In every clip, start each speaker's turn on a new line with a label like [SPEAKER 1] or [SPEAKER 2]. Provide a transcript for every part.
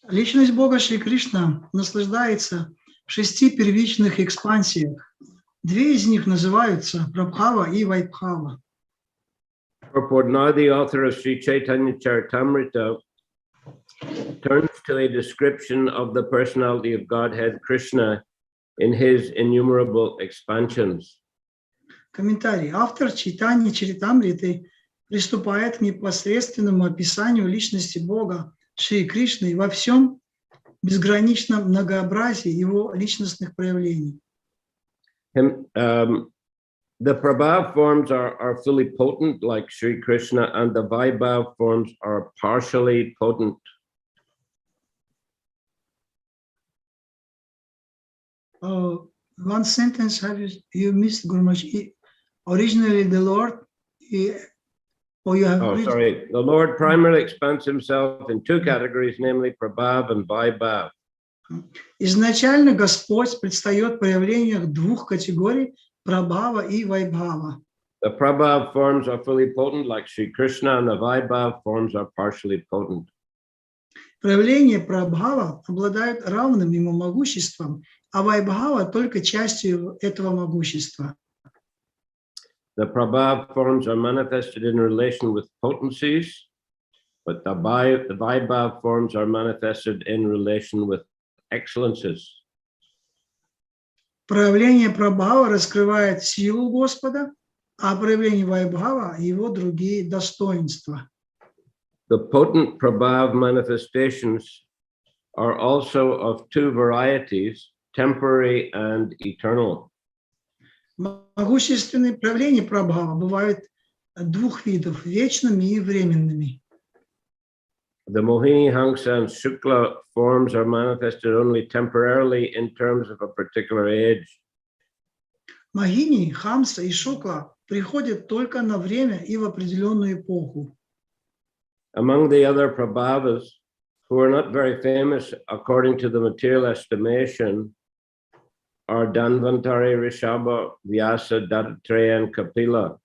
[SPEAKER 1] Личность Бога Шри Кришна наслаждается в 6 первичных экспансиях. 2 из них называются Прабхава и Вайбхава.
[SPEAKER 2] Purport: now the author of Sri Chaitanya Charitamrita turns to a description of the personality of Godhead Krishna in his innumerable expansions.
[SPEAKER 1] Комментарий. Автор Чайтаньи Чаритамриты приступает к непосредственному описанию личности Бога Шри Кришны во всем безграничном многообразии его личностных проявлений.
[SPEAKER 2] The Prabhav forms are fully potent, like Sri Krishna, and the Vaibhav forms are partially potent.
[SPEAKER 1] One sentence have you missed, Guru Maharaj? Originally, the Lord.
[SPEAKER 2] Sorry. The Lord primarily expands himself in 2 categories, namely Prabhav and Vaibhav.
[SPEAKER 1] Изначально Господь предстает в проявлениях 2 категорий Прабхава и Вайбхава.
[SPEAKER 2] The Prabhav forms are fully potent, like Sri Krishna, and the Vaibhav forms are partially potent.
[SPEAKER 1] Проявления Прабхава обладают равным ему могуществом, а Вайбхава только частью этого могущества.
[SPEAKER 2] The Prabhav forms are manifested in relation with potencies, but the Vaibhav forms are manifested in relation with excellences.
[SPEAKER 1] Проявление Прабхава раскрывает силу Господа, а проявление Вайбхава – его другие достоинства.
[SPEAKER 2] The potent Prabhav manifestations are also of 2 varieties, temporary and eternal.
[SPEAKER 1] Могущественные проявления Прабхава бывают 2 видов – вечными и временными.
[SPEAKER 2] The Mohini, Hamsa, and Shukla forms are manifested only temporarily in terms of a particular age.
[SPEAKER 1] Mohini, Хамса и Шукла приходят только на время и в определенную эпоху.
[SPEAKER 2] Among the other Prabhavas, who are not very famous according to the material estimation, are Dhanvantari, Rishabha, Vyasa, Dattatreya, and Kapila.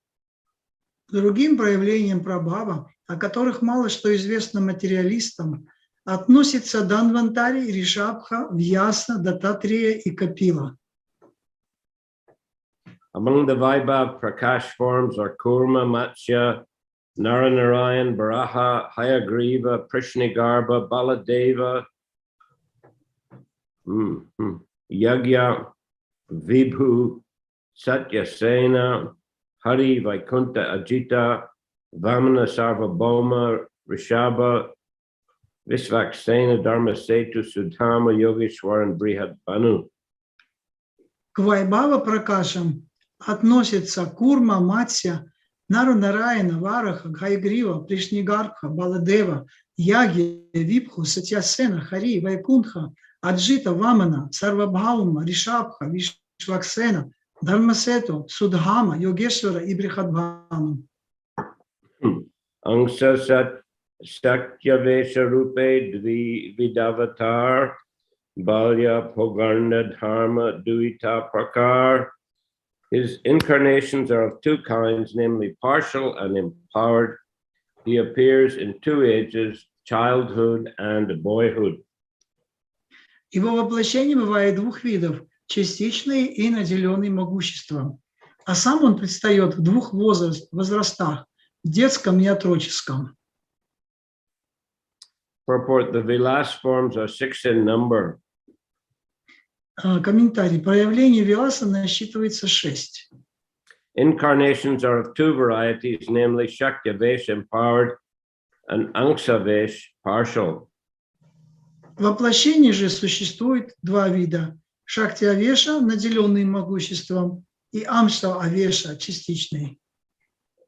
[SPEAKER 1] Другим проявлением Прабхава, о которых мало что известно материалистам, относятся Дhanvantari, Ришабха, Вьяса, Даттатрея и Капила.
[SPEAKER 2] Among the Vaibhav Prakash forms are Kurma, Matsya, Naranarayan, Baraha, Hayagriva, Prishnigarbha, Baladeva, Yagya, Vibhu, Satyasena, Hari, Vaikunta, Ajita, Vamana, Sarvabhauma, Rishabha, Visvaksena, Dharmasetu, Sudhama, Yogeshwar, and Brihad Banu.
[SPEAKER 1] К Вайбхава Пракашам относятся Курма, Матсya, Нару-Нараяна, Вараха, Гайгрива, Пришнигарбха, Баладева, Яги, Випху, Сатьясена, Хари, Вайкунтха, Аджита, Вамана, Сарвабхаума, Ришабха, Вишваксена, Дharmasету, Судхама, Йогешвара и Брихадбхану.
[SPEAKER 2] Angsa Sat Sakyavesha Rupe Vidavatar Balya Pogarna Dharma Duita Prakar. His incarnations are of 2 kinds, namely partial and empowered. He appears in 2 ages, childhood and boyhood.
[SPEAKER 1] Его воплощение бывает 2 видов, частичный и наделенный могуществом. А сам он предстает в 2 возрастах, в детском и отроческом.
[SPEAKER 2] Purport: the Vilas forms are 6 in number.
[SPEAKER 1] Комментарий. Проявление Виласа насчитывается 6.
[SPEAKER 2] Incarnations are of 2 varieties, namely Shakyavesh, empowered, and Angsavesh, partial.
[SPEAKER 1] Воплощение же существует 2 вида. Шакти-авеша, наделенный могуществом, и Амша-авеша, частичный.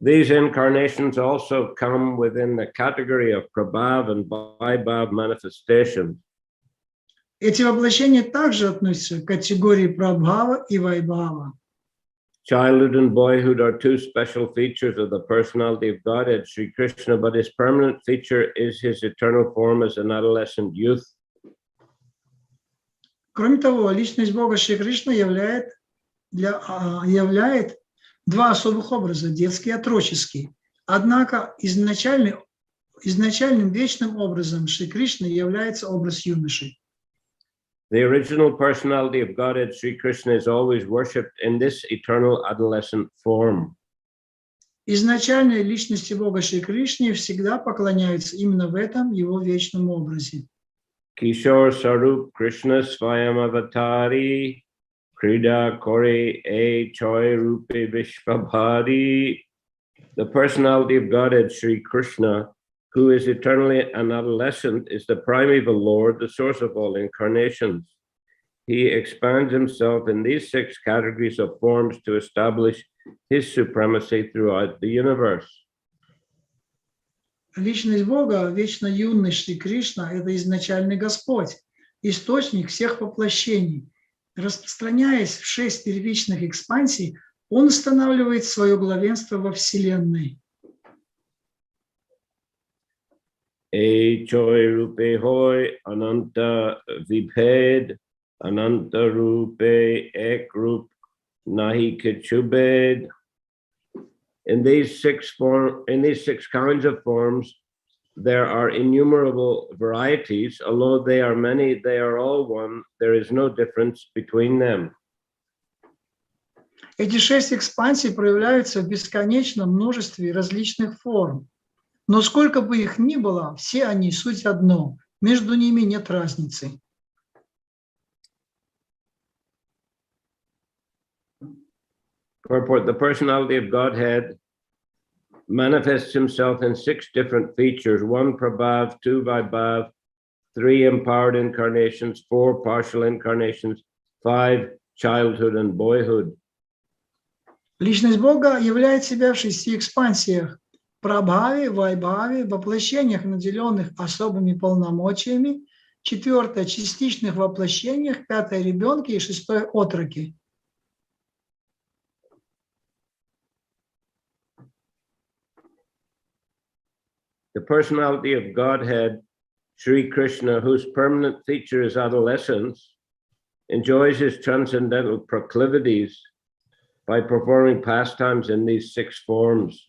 [SPEAKER 2] These incarnations also come within the category of Prabhav and Vaibhav manifestations.
[SPEAKER 1] Эти воплощения также относятся к категории Прабхава и Вайбхава.
[SPEAKER 2] Childhood and boyhood are 2 special features of the personality of Godhead, Sri Krishna, but his permanent feature is his eternal form as an adolescent youth.
[SPEAKER 1] Кроме того, личность Бога Шри Кришна являет 2 особых образа, детский и отроческий. Однако изначальный Изначальным вечным образом Шри Кришны является образ юноши.
[SPEAKER 2] The original personality of Godhead, Sri Krishna, is always worshipped in this eternal adolescent form.
[SPEAKER 1] Изначальной личности Бога Шри Кришне всегда поклоняются именно в этом его вечном образе.
[SPEAKER 2] Kishore Sarup Krishna Swayam Avatari Krida Kore E Choi Rupe Vishvabhari. The personality of Godhead, Sri Krishna, who is eternally an adolescent, is the primeval Lord, the source of all incarnations. He expands himself in these 6 categories of forms to establish his supremacy throughout the universe.
[SPEAKER 1] Личность Бога, вечно юный Шри Кришна, это изначальный Господь, источник всех воплощений. Распространяясь в 6 первичных экспансий, он устанавливает свое главенство во Вселенной.
[SPEAKER 2] E Choi Rupe Hoy Ananta Vibhed Ananta Rupe Ek Rup Nahi Kichubed. In these 6 kinds of forms, there are innumerable varieties. Although they are many, they are all one. There is no difference between them.
[SPEAKER 1] Эти 6 экспансий проявляются в бесконечном множестве различных форм. Но сколько бы их ни было, все они суть одно. Между ними нет разницы.
[SPEAKER 2] Purport: the personality of Godhead manifests himself in 6 different features: 1 Prabhav, 2 Vaibhav, 3 empowered incarnations, 4 partial incarnations, 5 childhood and boyhood.
[SPEAKER 1] Личность Бога являет себя в 6 экспансиях: Прабхаве, Вайбхаве, воплощениях, наделенных особыми полномочиями, 4 частичных воплощениях, 5 ребенке и 6 отроке.
[SPEAKER 2] The personality of Godhead, Sri Krishna, whose permanent feature is adolescence, enjoys his transcendental proclivities by performing pastimes in these 6 forms.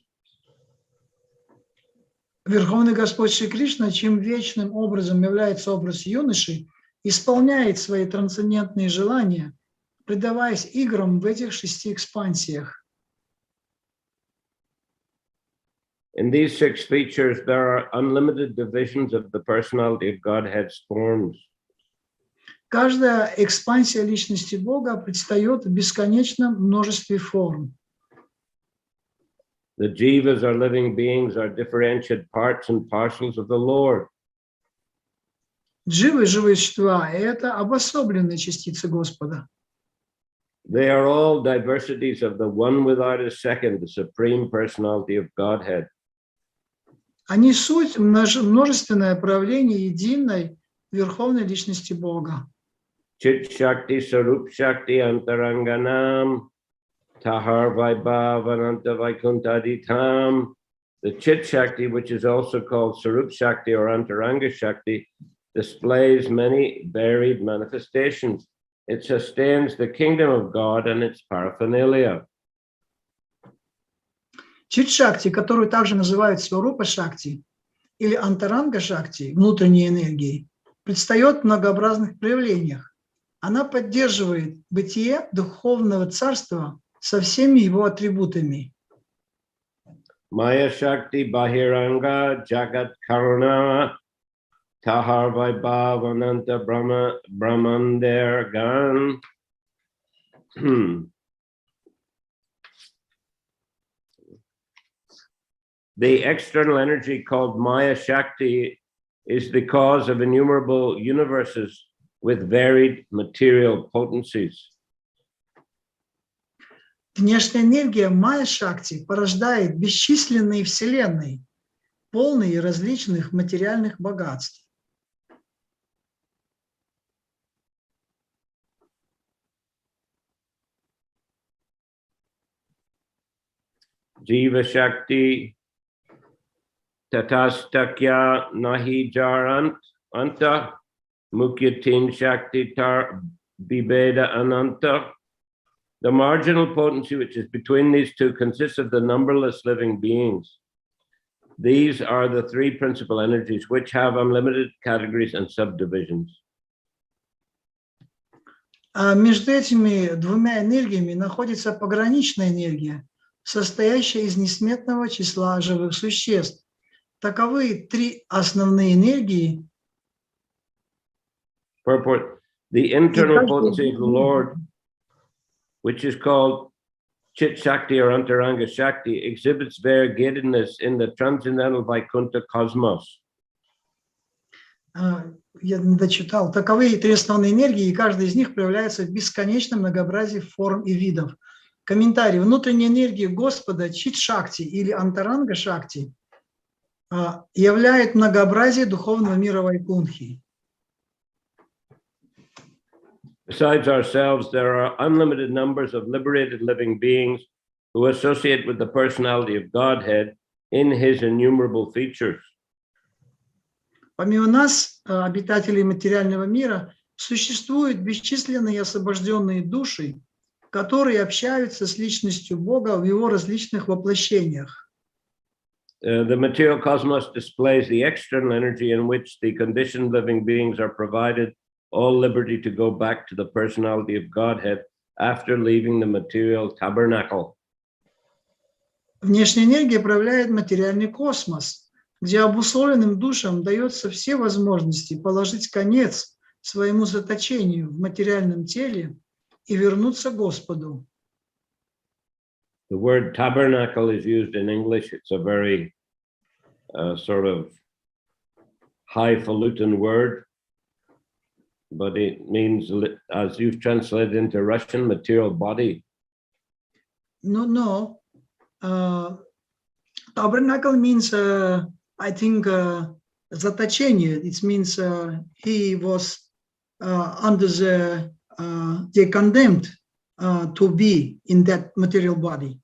[SPEAKER 1] Верховный Господь Шри Кришна, чьим вечным образом является образ юноши, исполняет свои трансцендентные желания, предаваясь играм в этих 6 экспансиях.
[SPEAKER 2] In these 6 features, there are unlimited divisions of the personality of Godhead's forms.
[SPEAKER 1] Каждая экспансия личности Бога предстает в бесконечном множестве форм.
[SPEAKER 2] The jivas are living beings, are differentiated parts and parcels of the Lord.
[SPEAKER 1] Дживы, живые существа, это обособленные частицы Господа.
[SPEAKER 2] They are all diversities of the one without a second, the supreme personality of Godhead.
[SPEAKER 1] Они суть множественное проявление единой верховной личности Бога.
[SPEAKER 2] Chit Shakti Sarup Shakti Antaranganam Tahar Vaibhav Ananta Vaikuntaditam. The Chit Shakti, which is also called Sarup Shakti or Antaranga Shakti, displays many varied manifestations. It sustains the kingdom of God and its paraphernalia.
[SPEAKER 1] Чит-шакти, которую также называют Сварупа-шакти или Антаранга-шакти, внутренней энергией, предстает в многообразных проявлениях. Она поддерживает бытие духовного царства со всеми его атрибутами.
[SPEAKER 2] Maya Shakti Bahiranga Jagat Karuna Tahar Vaibhav Ananta Brahmander Gan. The external energy called Maya Shakti is the cause of innumerable universes with varied material potencies.
[SPEAKER 1] Внешняя энергия Майя-шакти порождает бесчисленные вселенные, полные различных материальных богатств.
[SPEAKER 2] Jiva Shakti Tatastakya Nahi Jarant Anta Mukyatin Shakti Tar Bibeda Ananta. The marginal potency which is between these two consists of the numberless living beings. These are the three principal energies which have unlimited categories and subdivisions.
[SPEAKER 1] А между этими двумя энергиями находится пограничная энергия, состоящая из несметного числа живых существ. Таковы три основные энергии.
[SPEAKER 2] Purport: the internal potency of the Lord, which is called Chit Shakti or Antaranga Shakti, exhibits variegatedness in the transcendental Vaikuntha cosmos.
[SPEAKER 1] Я не дочитал. Таковы три основные энергии, и каждая из них проявляется в бесконечном многообразии форм и видов. Комментарий. Внутренняя энергия Господа, Чит-Шакти или Антаранга-Шакти, являет многообразие духовного мира Вайкунхи.
[SPEAKER 2] Besides ourselves, there are unlimited numbers of liberated living beings who associate with the personality of Godhead in his innumerable features.
[SPEAKER 1] Помимо нас, обитателей материального мира, существуют бесчисленные освобожденные души, которые общаются с личностью Бога в его различных воплощениях.
[SPEAKER 2] The material cosmos displays the external energy in which the conditioned living beings are provided all liberty to go back to the personality of Godhead after leaving the material tabernacle.
[SPEAKER 1] Внешняя энергия проявляет материальный космос, где обусловленным душам дается все возможности положить конец своему заточению в материальном теле и вернуться к Господу.
[SPEAKER 2] The word tabernacle is used in English. It's a very sort of highfalutin word, but it means, as you've translated into Russian, material body.
[SPEAKER 1] No. Tabernacle means, I think, заточение. It means he was under they condemned to be in that material body.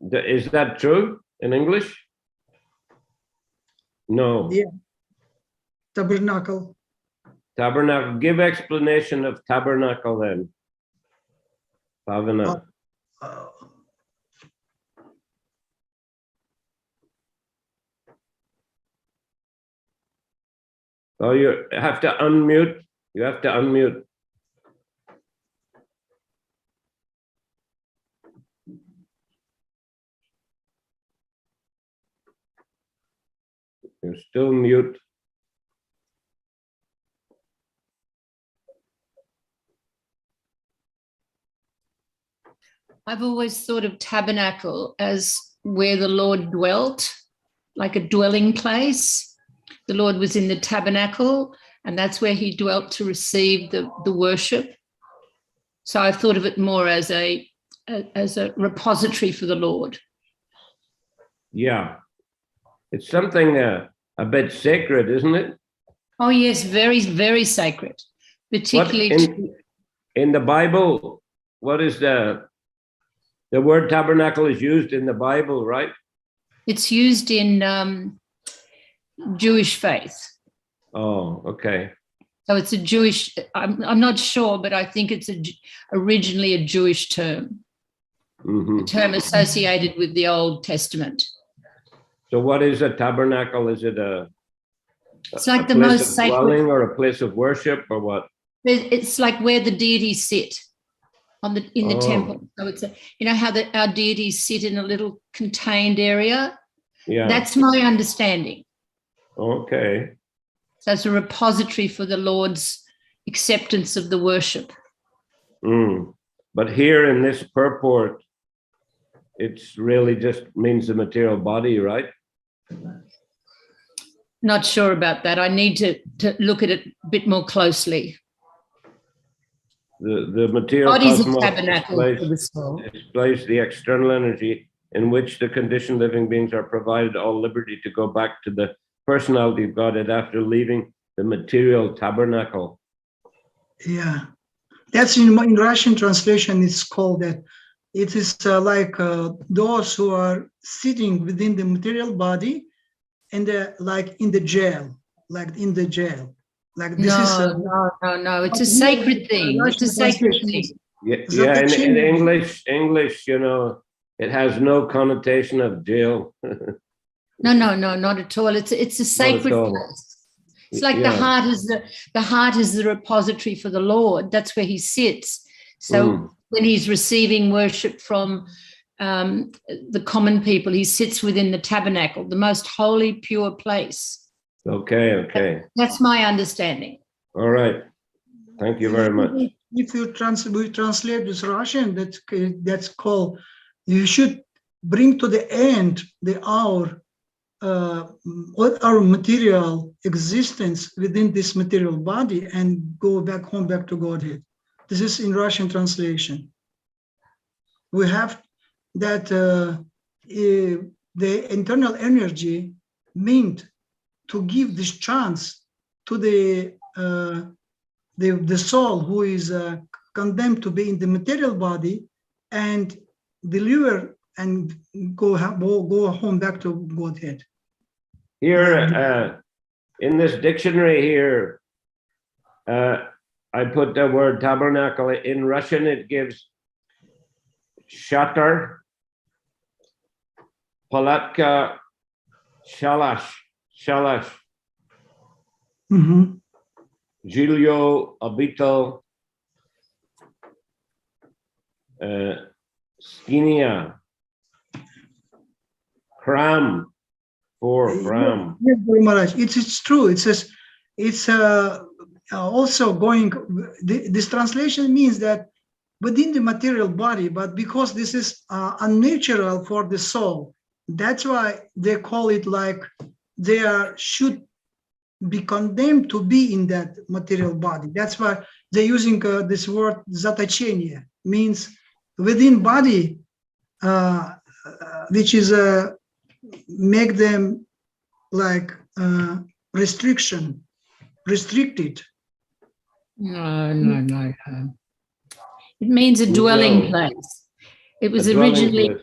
[SPEAKER 2] Is that true in English? No.
[SPEAKER 1] Yeah. Tabernacle.
[SPEAKER 2] Tabernacle. Give explanation of tabernacle then. Bhavana. Oh, you have to unmute. You have to unmute. You're still mute.
[SPEAKER 3] I've always thought of tabernacle as where the Lord dwelt, like a dwelling place. The Lord was in the tabernacle, and that's where he dwelt to receive the worship. So I thought of it more as a repository for the Lord.
[SPEAKER 2] Yeah, it's something a bit sacred, isn't it?
[SPEAKER 3] Oh yes, very, very sacred. Particularly
[SPEAKER 2] in the Bible. What is the word tabernacle is used in the Bible, right?
[SPEAKER 3] It's used in Jewish faith.
[SPEAKER 2] Oh, okay.
[SPEAKER 3] So it's a Jewish, I'm not sure, but I think it's originally a Jewish term, a term associated with the Old Testament.
[SPEAKER 2] So what is a tabernacle? Is it
[SPEAKER 3] it's like the most sacred
[SPEAKER 2] dwelling or a place of worship or what?
[SPEAKER 3] It's like where the deities sit in the temple. So it's how our deities sit in a little contained area.
[SPEAKER 2] Yeah.
[SPEAKER 3] That's my understanding.
[SPEAKER 2] Okay.
[SPEAKER 3] So it's a repository for the Lord's acceptance of the worship.
[SPEAKER 2] But here in this purport, it's really just means the material body, right?
[SPEAKER 3] Not sure about that. I need to look at it a bit more closely.
[SPEAKER 2] The material
[SPEAKER 3] Body's
[SPEAKER 2] cosmos
[SPEAKER 3] a tabernacle for the soul.
[SPEAKER 2] Displays the external energy in which the conditioned living beings are provided all liberty to go back to the personality of Godhead after leaving the material tabernacle.
[SPEAKER 1] Yeah, that's in Russian translation. It's called that. It is like those who are sitting within the material body, and like in the jail, Like this
[SPEAKER 3] No. It's a sacred thing. It's a sacred thing.
[SPEAKER 2] Yeah. In English, it has no connotation of jail.
[SPEAKER 3] No, not at all. It's a sacred place. It's like the heart is the repository for the Lord. That's where he sits. So when he's receiving worship from the common people, he sits within the tabernacle, the most holy, pure place.
[SPEAKER 2] Okay.
[SPEAKER 3] That's my understanding.
[SPEAKER 2] All right. Thank you very much.
[SPEAKER 1] If you translate this Russian, that's called, you should bring to the end our material existence within this material body and go back home, back to Godhead. This is in Russian translation. We have that the internal energy meant to give this chance to the soul who is condemned to be in the material body and deliver and go home back to Godhead.
[SPEAKER 2] Here, in this dictionary here, I put the word tabernacle. In Russian, it gives shatar, palatka, shalash, Jilyo, Abito, Skinia, Kram, for Kram.
[SPEAKER 1] Yes, Guru Maharaj. It's true. It says it's also going. This translation means that within the material body, but because this is unnatural for the soul, that's why they call it like they should be condemned to be in that material body. That's why they're using this word zatachenie, means within body, which is make them like restricted.
[SPEAKER 3] No. It means a dwelling place. It was originally,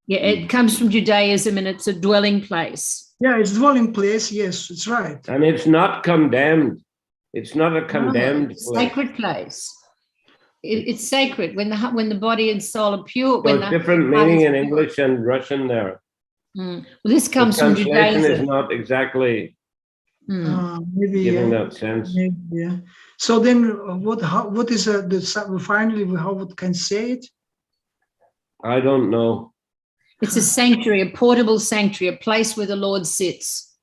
[SPEAKER 3] it comes from Judaism and it's a dwelling place.
[SPEAKER 1] Yeah, it's dwelling place. Yes, it's right.
[SPEAKER 2] And it's not condemned. It's not a condemned
[SPEAKER 3] place. Sacred place. It's sacred when the body and soul are pure.
[SPEAKER 2] So it's different meaning in English and Russian there.
[SPEAKER 3] Well, this comes from Judaism.
[SPEAKER 2] Translation is not exactly giving that sense.
[SPEAKER 1] Maybe, yeah. So then, what is finally how we can say it?
[SPEAKER 2] I don't know.
[SPEAKER 3] It's a sanctuary, a portable sanctuary, a place where the Lord sits.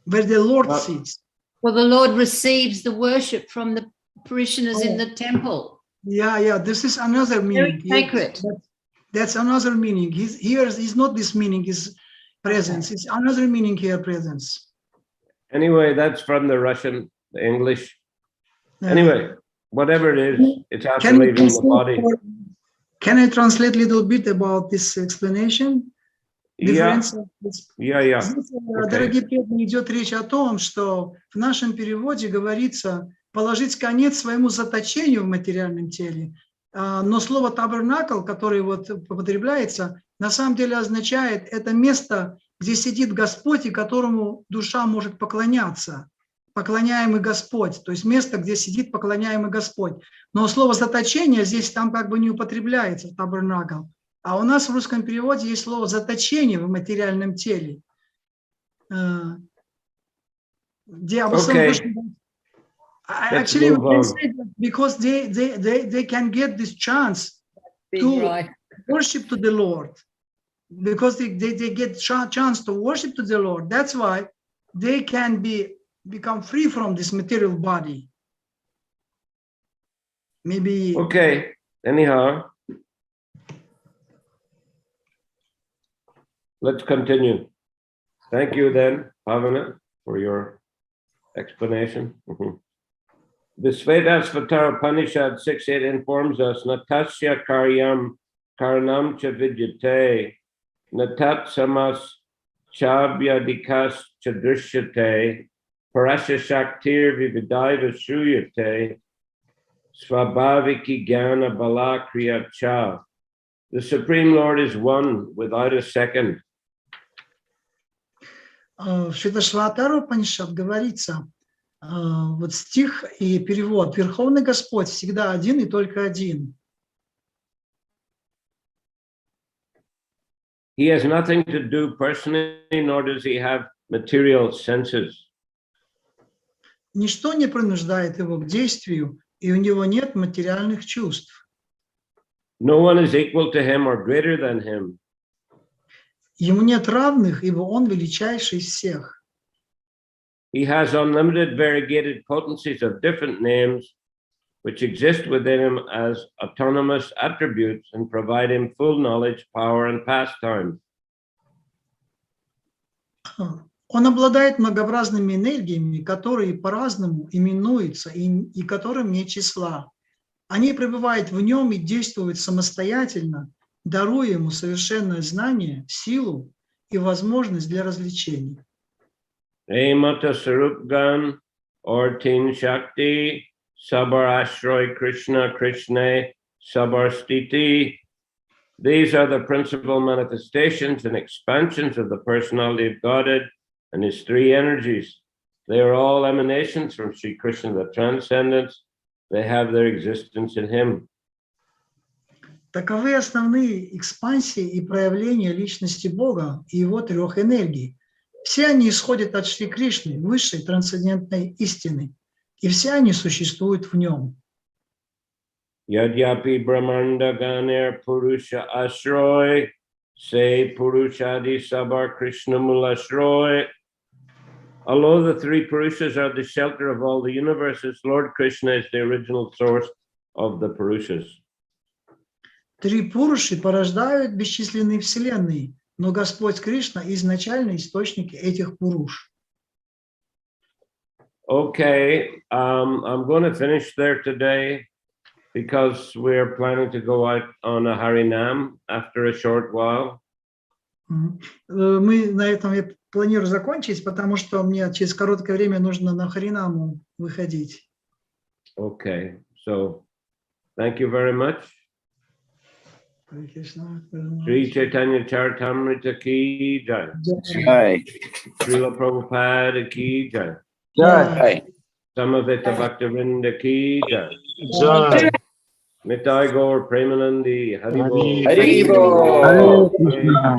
[SPEAKER 1] Where the Lord sits.
[SPEAKER 3] Well, the Lord receives the worship from the parishioners in the temple.
[SPEAKER 1] Yeah. This is another meaning.
[SPEAKER 3] Very sacred.
[SPEAKER 1] That's another meaning. He's not this meaning, is presence. It's another meaning here, presence.
[SPEAKER 2] Anyway, that's from the Russian, the English. Anyway, whatever it is, it's after leaving the body.
[SPEAKER 1] Can I translate a little bit about this explanation?
[SPEAKER 2] Yeah.
[SPEAKER 1] Дорогие преданные, идет речь о том, что в нашем переводе говорится положить конец своему заточению в материальном теле. Но слово табернакл, которое вот употребляется, на самом деле означает это место, где сидит Господь и которому душа может поклоняться. Поклоняемый Господь, то есть место, где сидит поклоняемый Господь. Но слово заточение здесь там как бы не употребляется, табернакл. А у нас в русском переводе есть слово заточение в материальном теле. Actually, we can say that because they can get this chance to worship to the Lord. Because they get chance to worship to the Lord. That's why they can become free from this material body. Maybe.
[SPEAKER 2] Okay, anyhow. Let's continue. Thank you then, Bhavana, for your explanation. The Svetasvatara Upanishad 6.8 informs us, Natasya karyam karanam cha vidyate, natat samas chabhyadikas cha drishyate, parasya shaktir vividaiva shruyate, svabhaviki jnana bala kriya cha. The Supreme Lord is one without a second.
[SPEAKER 1] В Шветашватара Упанишад говорится, вот стих и перевод: Верховный Господь всегда один и только один.
[SPEAKER 2] He has nothing to do personally, nor does he have material senses.
[SPEAKER 1] Ничто не принуждает его к действию, и у него нет материальных чувств.
[SPEAKER 2] No one is equal to him or greater than him.
[SPEAKER 1] Ему нет равных, ибо он величайший из всех.
[SPEAKER 2] He has unlimited variegated potencies of different names, which exist within him as autonomous attributes and provide him full knowledge, power, and pastime.
[SPEAKER 1] Он обладает многообразными энергиями, которые по-разному именуются и которым нет числа. Они пребывают в нем и действуют самостоятельно, даруя ему совершенное знание, силу и возможность для развлечений.
[SPEAKER 2] Mata Sarupgan or Tin Shakti, Sabar Ashroy Krishna Krishna, Sabar Stiti. These are the principal manifestations and expansions of the personality of Godhead and his three energies. They are all emanations from Sri Krishna, the transcendence. They have their existence in him.
[SPEAKER 1] Таковы основные экспансии и проявления личности Бога и его трех энергий. Все они исходят от Шри Кришны, высшей трансцендентной истины, и все они существуют в нем.
[SPEAKER 2] Yadyapi Brahmanda Ganer Purusha Ashroy, say Purushadi Sabar Krishna Mulashroy. Although the three Purushas are the shelter of all the universes, Lord Krishna is the original source of the Purushas.
[SPEAKER 1] Три Пуруши порождают бесчисленные вселенные, но Господь Кришна изначальный источник этих Пуруш.
[SPEAKER 2] Okay, I'm going to finish there today because we're planning to go out on a Harinam after a short while.
[SPEAKER 1] Мы на этом я планирую закончить, потому что мне через короткое время нужно на Харинаму выходить.
[SPEAKER 2] Okay, so thank you very much. Sri Chaitanya Charitamrita ki jai.
[SPEAKER 4] Jai.
[SPEAKER 2] Shrila Prabhupade ki jai.
[SPEAKER 4] Jai.
[SPEAKER 2] Samaveta Bhaktivinoda ki jai.
[SPEAKER 4] Jai.
[SPEAKER 2] Nitai Gaur Premanandi Haribol.
[SPEAKER 4] Haribol.
[SPEAKER 5] Hare Krishna.